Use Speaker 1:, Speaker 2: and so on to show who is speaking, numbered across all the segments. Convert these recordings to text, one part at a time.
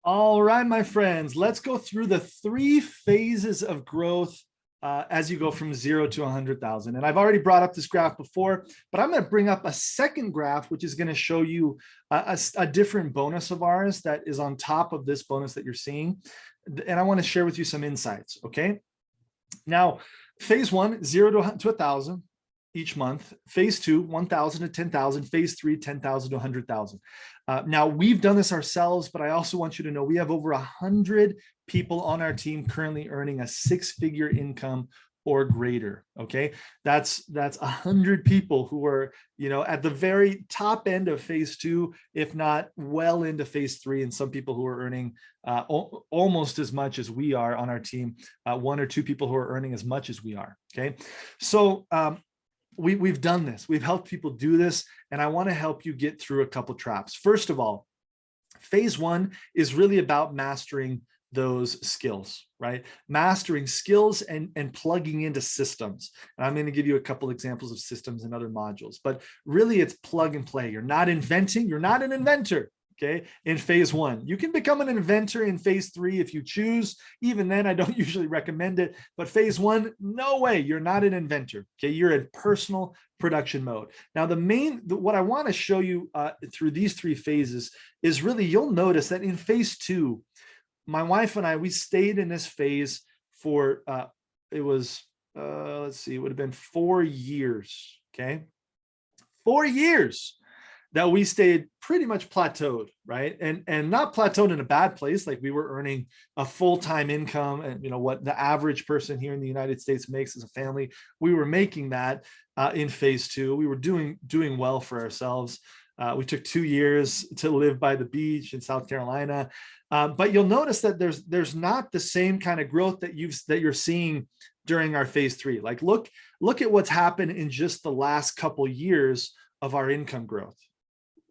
Speaker 1: All right, my friends, let's go through the three phases of growth as you go from 0 to 100,000. And I've already brought up this graph before, but I'm going to bring up a second graph, which is going to show you a different bonus of ours that is on top of this bonus that you're seeing. And I want to share with you some insights. Okay. Now, phase one, 0 to 1,000 each month. Phase two, 1,000 to 10,000. Phase three, 10,000 to 100,000. Now, we've done this ourselves, but I also want you to know we have over 100 people on our team currently earning a six-figure income or greater. Okay, that's 100 people who are, at the very top end of phase two, if not well into phase three, and some people who are earning almost as much as we are on our team. One or two people who are earning as much as we are. Okay, so we've done this. We've helped people do this, and I want to help you get through a couple traps. First of all, phase one is really about mastering those skills, right? Mastering skills and plugging into systems. And I'm going to give you a couple examples of systems and other modules, but really it's plug and play. You're not inventing, you're not an inventor. Okay, in phase one, you can become an inventor in phase three if you choose. Even then, I don't usually recommend it. But phase one, no way, you're not an inventor. Okay, you're in personal production mode. Now, what I want to show you through these three phases is really, you'll notice that in phase two, my wife and I, we stayed in this phase for let's see, it would have been 4 years. Okay, 4 years that we stayed pretty much plateaued, right? And not plateaued in a bad place. Like, we were earning a full-time income, and what the average person here in the United States makes as a family, we were making that in phase two. We were doing well for ourselves. We took 2 years to live by the beach in South Carolina. But you'll notice that there's not the same kind of growth that you're seeing during our phase three. Like, look at what's happened in just the last couple years of our income growth.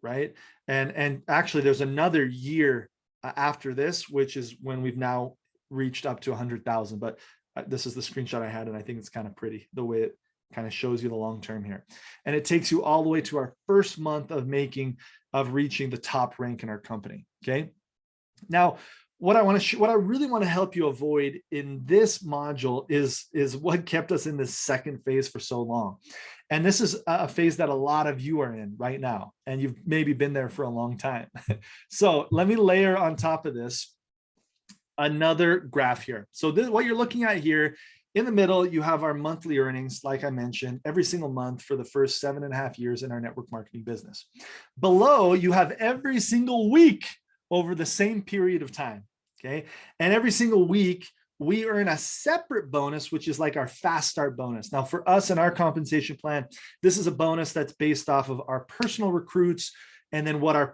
Speaker 1: Right. And actually there's another year after this, which is when we've now reached up to 100,000. But this is the screenshot I had, and I think it's kind of pretty the way it kind of shows you the long term here. And it takes you all the way to our first month of reaching the top rank in our company. Okay. Now, what I really want to help you avoid in this module is what kept us in this second phase for so long. And this is a phase that a lot of you are in right now, and you've maybe been there for a long time. So let me layer on top of this another graph here. So what you're looking at here, in the middle, you have our monthly earnings, like I mentioned, every single month for the first 7.5 years in our network marketing business. Below, you have every single week over the same period of time. Okay. And every single week, we earn a separate bonus, which is like our fast start bonus. Now, for us in our compensation plan, this is a bonus that's based off of our personal recruits, and then who our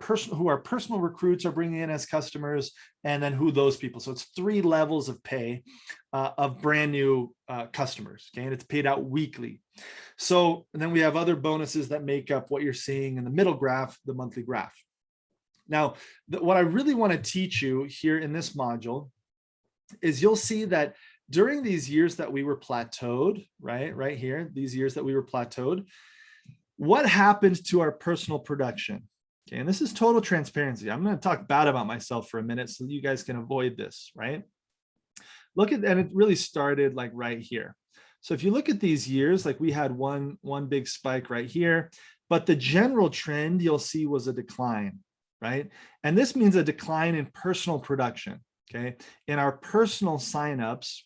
Speaker 1: personal recruits are bringing in as customers, and then who those people. So it's 3 levels of pay of brand new customers. Okay, and it's paid out weekly. So, and then we have other bonuses that make up what you're seeing in the middle graph, the monthly graph. Now, what I really want to teach you here in this module is you'll see that during these years that we were plateaued, right here, these years that we were plateaued, what happened to our personal production? Okay, and this is total transparency. I'm going to talk bad about myself for a minute so you guys can avoid this, right? And it really started like right here. So if you look at these years, like we had one big spike right here, but the general trend you'll see was a decline, right? And this means a decline in personal production. Okay, in our personal signups,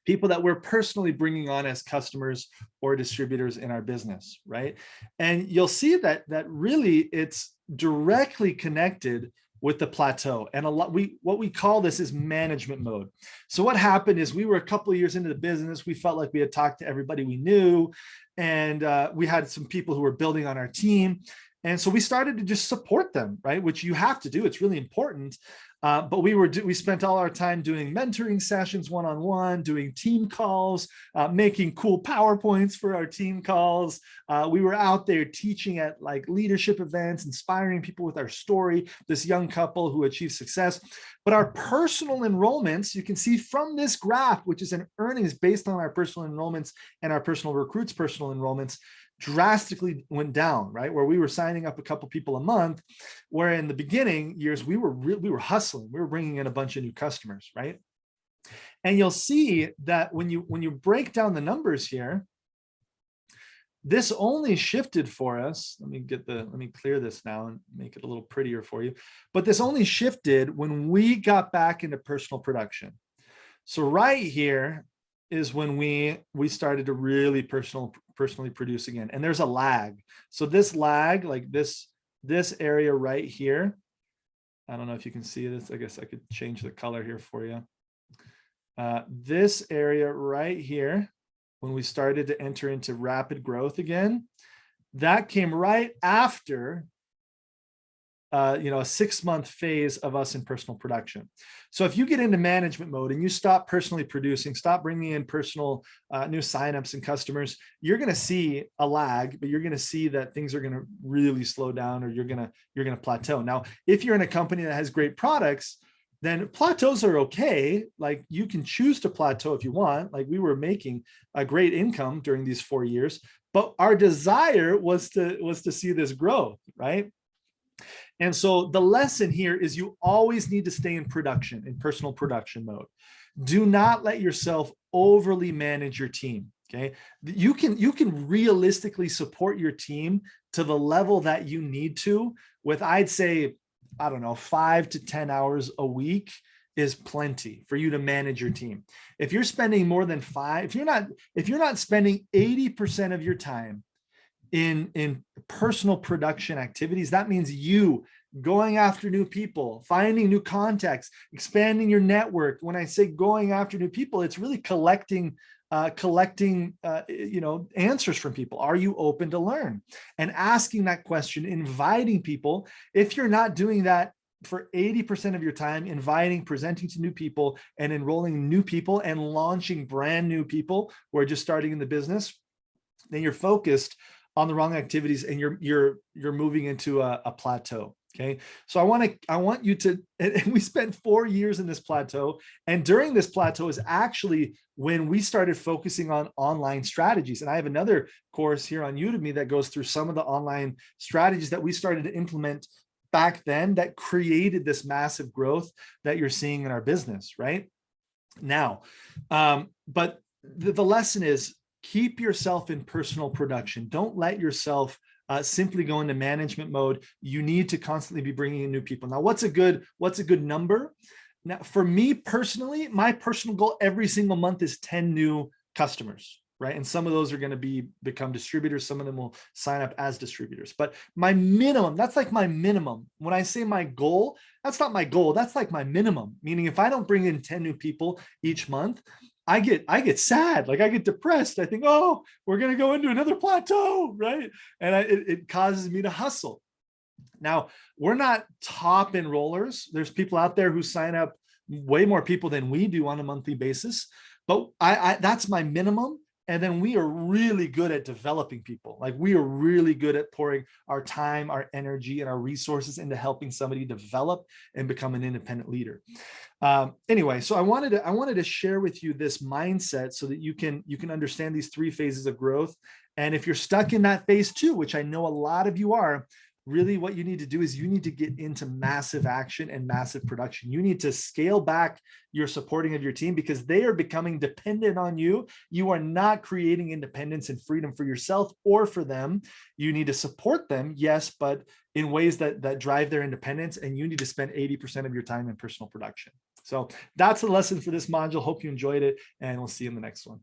Speaker 1: people that we're personally bringing on as customers or distributors in our business, right? And you'll see that really it's directly connected with the plateau. And what we call this is management mode. So what happened is we were a couple of years into the business. We felt like we had talked to everybody we knew, and we had some people who were building on our team. And so we started to just support them, right? Which you have to do. It's really important. But we spent all our time doing mentoring sessions one-on-one, doing team calls, making cool PowerPoints for our team calls. We were out there teaching at like leadership events, inspiring people with our story, this young couple who achieved success. But our personal enrollments, you can see from this graph, which is an earnings based on our personal enrollments and our personal recruits' personal enrollments, drastically went down, right? Where we were signing up a couple people a month, where in the beginning years, we were hustling, we were bringing in a bunch of new customers, right? And you'll see that when you break down the numbers here, this only shifted for us. Let me clear this now and make it a little prettier for you. But this only shifted when we got back into personal production. So right here is when we started to really personally produce again. And there's a lag. So this lag, like this area right here, I don't know if you can see this. I guess I could change the color here for you. This area right here, when we started to enter into rapid growth again, that came right after a 6-month phase of us in personal production. So if you get into management mode and you stop personally producing, stop bringing in personal new signups and customers, you're going to see a lag, but you're going to see that things are going to really slow down, or you're going to plateau. Now, if you're in a company that has great products, then plateaus are okay. Like, you can choose to plateau if you want. Like, we were making a great income during these 4 years, but our desire was to see this growth, right? And so the lesson here is you always need to stay in production, in personal production mode. Do not let yourself overly manage your team. Okay. You can realistically support your team to the level that you need to with, I'd say, I don't know, 5 to 10 hours a week is plenty for you to manage your team. If you're spending more than 5, if you're not spending 80% of your time in personal production activities, that means you going after new people, finding new contacts, expanding your network. When I say going after new people, it's really collecting answers from people. Are you open to learn? And asking that question, inviting people. If you're not doing that for 80% of your time, inviting, presenting to new people, and enrolling new people and launching brand new people who are just starting in the business, then you're focused on the wrong activities and you're moving into a plateau. Okay. So I want you to, and we spent 4 years in this plateau. And during this plateau is actually when we started focusing on online strategies. And I have another course here on Udemy that goes through some of the online strategies that we started to implement back then that created this massive growth that you're seeing in our business right now. But the lesson is, keep yourself in personal production. Don't let yourself simply go into management mode. You need to constantly be bringing in new people. Now, what's a good number? Now, for me personally, my personal goal every single month is 10 new customers, right? And some of those are going to become distributors. Some of them will sign up as distributors. But my minimum, that's like my minimum. When I say my goal, that's not my goal. That's like my minimum. Meaning, if I don't bring in 10 new people each month, I get sad, like I get depressed. I think, oh, we're going to go into another plateau, right? And it causes me to hustle. Now, we're not top enrollers. There's people out there who sign up way more people than we do on a monthly basis, but that's my minimum. And then we are really good at developing people. Like, we are really good at pouring our time, our energy, and our resources into helping somebody develop and become an independent leader. Anyway, so I wanted to share with you this mindset so that you can understand these 3 phases of growth. And if you're stuck in that phase 2, which I know a lot of you are, really what you need to do is you need to get into massive action and massive production. You need to scale back your supporting of your team because they are becoming dependent on you. You are not creating independence and freedom for yourself or for them. You need to support them, yes, but in ways that drive their independence, and you need to spend 80% of your time in personal production. So that's the lesson for this module. Hope you enjoyed it, and we'll see you in the next one.